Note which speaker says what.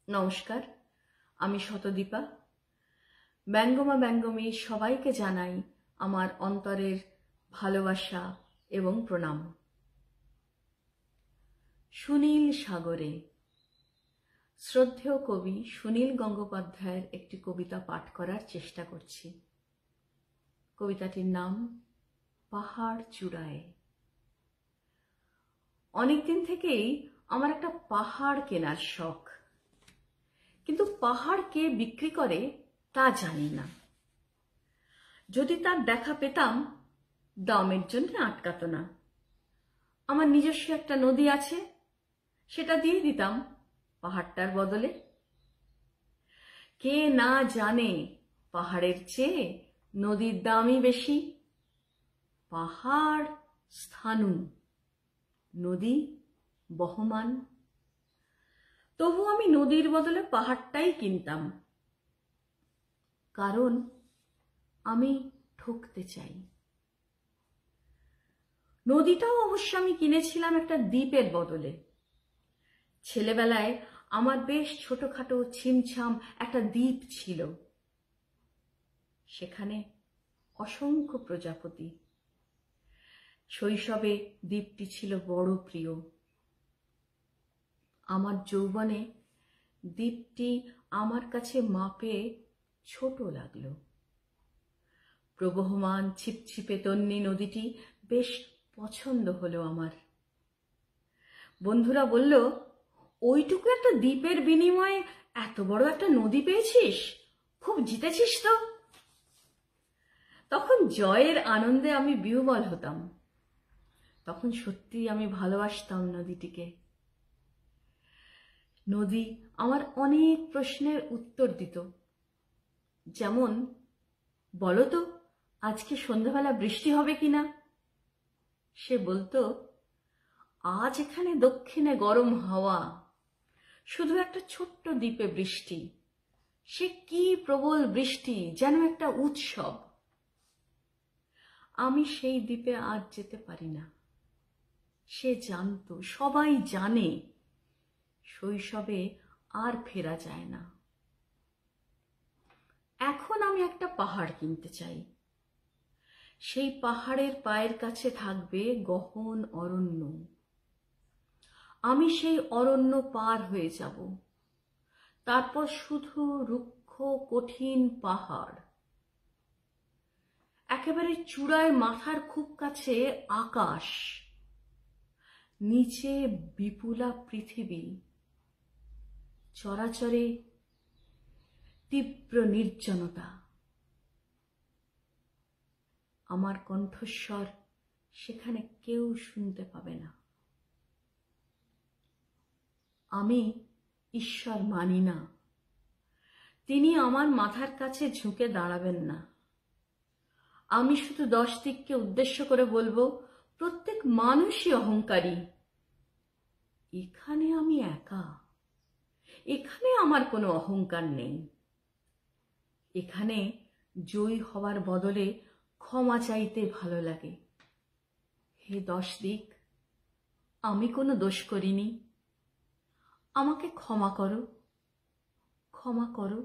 Speaker 1: নমস্কার, আমি শতদীপা। ব্যঙ্গমা ব্যঙ্গমী সবাইকে জানাই আমার অন্তরের ভালোবাসা এবং প্রণাম। সুনীল সাগরে শ্রদ্ধেয় কবি সুনীল গঙ্গোপাধ্যায়ের একটি কবিতা পাঠ করার চেষ্টা করছি। কবিতাটির নাম পাহাড় চূড়ায়। অনেকদিন থেকেই আমার একটা পাহাড় কেনার শখ, কিন্তু পাহাড় কে বিক্রি করে তা জানি না। যদি তার দেখা পেতাম, দামের জন্য আটকাতো না। আমার নিজস্ব একটা নদী আছে, সেটা দিয়ে দিতাম পাহাড়টার বদলে। কে না জানে পাহাড়ের চেয়ে নদীর দামই বেশি। পাহাড় স্থাণু, নদী বহমান। তবু আমি নদীর বদলে পাহাড়টাই কিনতাম, কারণ আমি ঠকতে চাই। নদীটাও অবশ্য আমি কিনেছিলাম একটা দ্বীপের বদলে। ছেলেবেলায় আমার বেশ ছোটখাটো ছিমছাম একটা দ্বীপ ছিল, সেখানে অসংখ্য প্রজাপতি। শৈশবে দ্বীপটি ছিল বড় প্রিয়। আমার যৌবনে দ্বীপটি আমার কাছে মাপে ছোট লাগলো। প্রবহমান ছিপছিপে তন্বী নদীটি বেশ পছন্দ হলো আমার। বন্ধুরা বলল, ওইটুকু একটা দ্বীপের বিনিময়ে এত বড় একটা নদী পেয়েছিস, খুব জিতেছিস তো। তখন জয়ের আনন্দে আমি বিহ্বল হতাম। তখন সত্যি আমি ভালোবাসতাম নদীটিকে। নদী আমার অনেক প্রশ্নের উত্তর দিত। যেমন, বলো তো আজকে সন্ধ্যাবেলা বৃষ্টি হবে কিনা। সে বলতো, আজ এখানে দক্ষিণে গরম হাওয়া, শুধু একটা ছোট্ট দ্বীপে বৃষ্টি। সে কি প্রবল বৃষ্টি, যেন একটা উৎসব। আমি সেই দ্বীপে আজ যেতে পারি না। সে জানতো, সবাই জানে, শৈশবে আর ফেরা যায় না। এখন আমি একটা পাহাড় কিনতে চাই। সেই পাহাড়ের পায়ের কাছে থাকবে গহন অরণ্য। আমি সেই অরণ্য পার হয়ে যাব। তারপর শুধু রুক্ষ কঠিন পাহাড়। একেবারে চূড়ায় মাথার খুব কাছে আকাশ, নিচে বিপুলা পৃথিবী, চরাচরে তীব্র নির্জনতা। আমার কণ্ঠস্বর সেখানে কেউ শুনতে পাবে না। আমি ঈশ্বর মানি না। তিনি আমার মাথার কাছে ঝুঁকে দাঁড়াবেন না। আমি শুধু 10 দিককে উদ্দেশ্য করে বলবো, প্রত্যেক মানুষই অহংকারী। এখানে আমি একা। এখানে আমার কোনো অহংকার নেই। এখানে জয়ী হওয়ার বদলে ক্ষমা চাইতে ভালো লাগে। হে 10 দিক, আমি কোনো দোষ করিনি। আমাকে ক্ষমা করো, ক্ষমা করো।